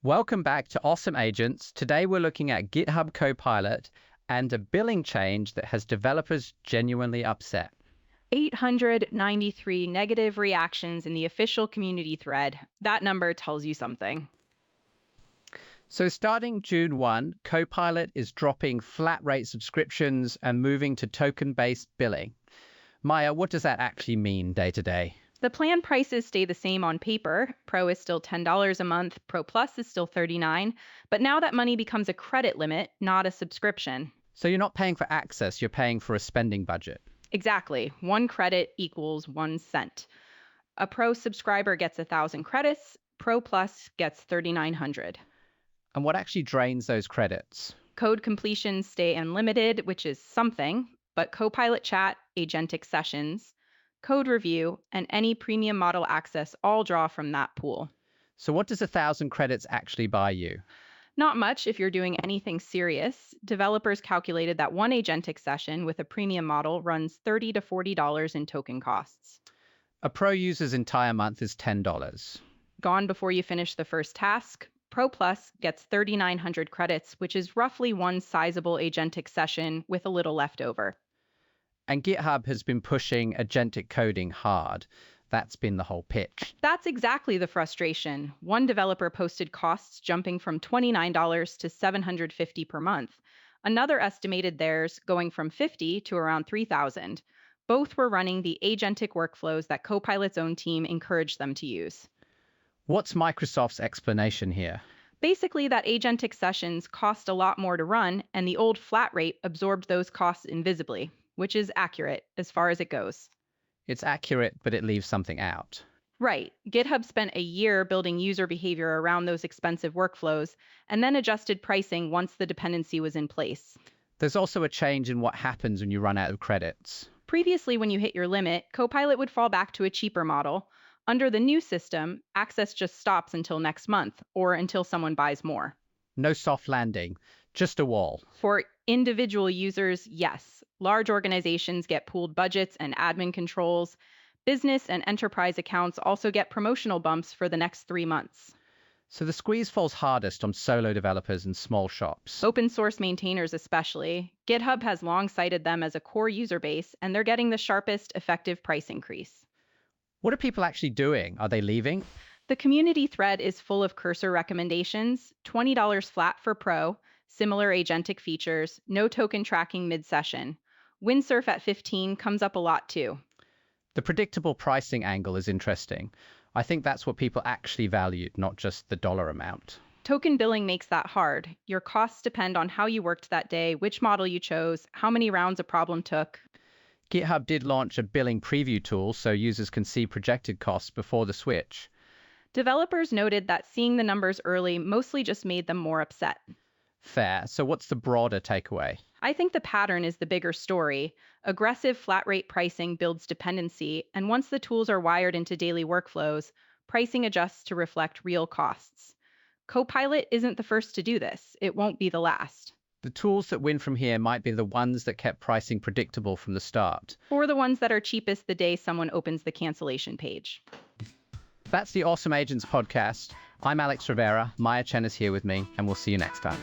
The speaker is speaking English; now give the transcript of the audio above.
Welcome back to Awesome Agents. Today we're looking at GitHub Copilot and a billing change that has developers genuinely upset. 893 negative reactions in the official community thread. That number tells you something. So starting June 1, Copilot is dropping flat rate subscriptions and moving to token-based billing. Maya, what does that actually mean day to day? The plan prices stay the same on paper. Pro is still $10 a month, Pro Plus is still $39, but now that money becomes a credit limit, not a subscription. So you're not paying for access, you're paying for a spending budget. Exactly. 1 credit equals 1 cent. A Pro subscriber gets 1,000 credits, Pro Plus gets 3,900. And what actually drains those credits? Code completions stay unlimited, which is something, but Copilot chat, agentic sessions, code review, and any premium model access all draw from that pool. So what does 1,000 credits actually buy you? Not much if you're doing anything serious. Developers calculated that one agentic session with a premium model runs $30 to $40 in token costs. A Pro user's entire month is $10. Gone before you finish the first task. Pro Plus gets 3,900 credits, which is roughly one sizable agentic session with a little left over. And GitHub has been pushing agentic coding hard. That's been the whole pitch. That's exactly the frustration. One developer posted costs jumping from $29 to $750 per month. Another estimated theirs going from $50 to around $3,000. Both were running the agentic workflows that Copilot's own team encouraged them to use. What's Microsoft's explanation here? Basically, that agentic sessions cost a lot more to run, and the old flat rate absorbed those costs invisibly, which is accurate as far as it goes. It's accurate, but it leaves something out. Right. GitHub spent a year building user behavior around those expensive workflows and then adjusted pricing once the dependency was in place. There's also a change in what happens when you run out of credits. Previously, when you hit your limit, Copilot would fall back to a cheaper model. Under the new system, access just stops until next month or until someone buys more. No soft landing, just a wall. For individual users, yes. Large organizations get pooled budgets and admin controls. Business and enterprise accounts also get promotional bumps for the next 3 months. So the squeeze falls hardest on solo developers and small shops. Open source maintainers especially. GitHub has long cited them as a core user base, and they're getting the sharpest effective price increase. What are people actually doing? Are they leaving? The community thread is full of cursor recommendations, $20 flat for Pro, similar agentic features, no token tracking mid-session. Windsurf at 15 comes up a lot too. The predictable pricing angle is interesting. I think that's what people actually valued, not just the dollar amount. Token billing makes that hard. Your costs depend on how you worked that day, which model you chose, how many rounds a problem took. GitHub did launch a billing preview tool so users can see projected costs before the switch. Developers noted that seeing the numbers early mostly just made them more upset. Fair. So what's the broader takeaway? I think the pattern is the bigger story. Aggressive flat rate pricing builds dependency, and once the tools are wired into daily workflows, pricing adjusts to reflect real costs. Copilot isn't the first to do this. It won't be the last. The tools that win from here might be the ones that kept pricing predictable from the start. Or the ones that are cheapest the day someone opens the cancellation page. That's the Awesome Agents podcast. I'm Alex Rivera. Maya Chen is here with me, and we'll see you next time.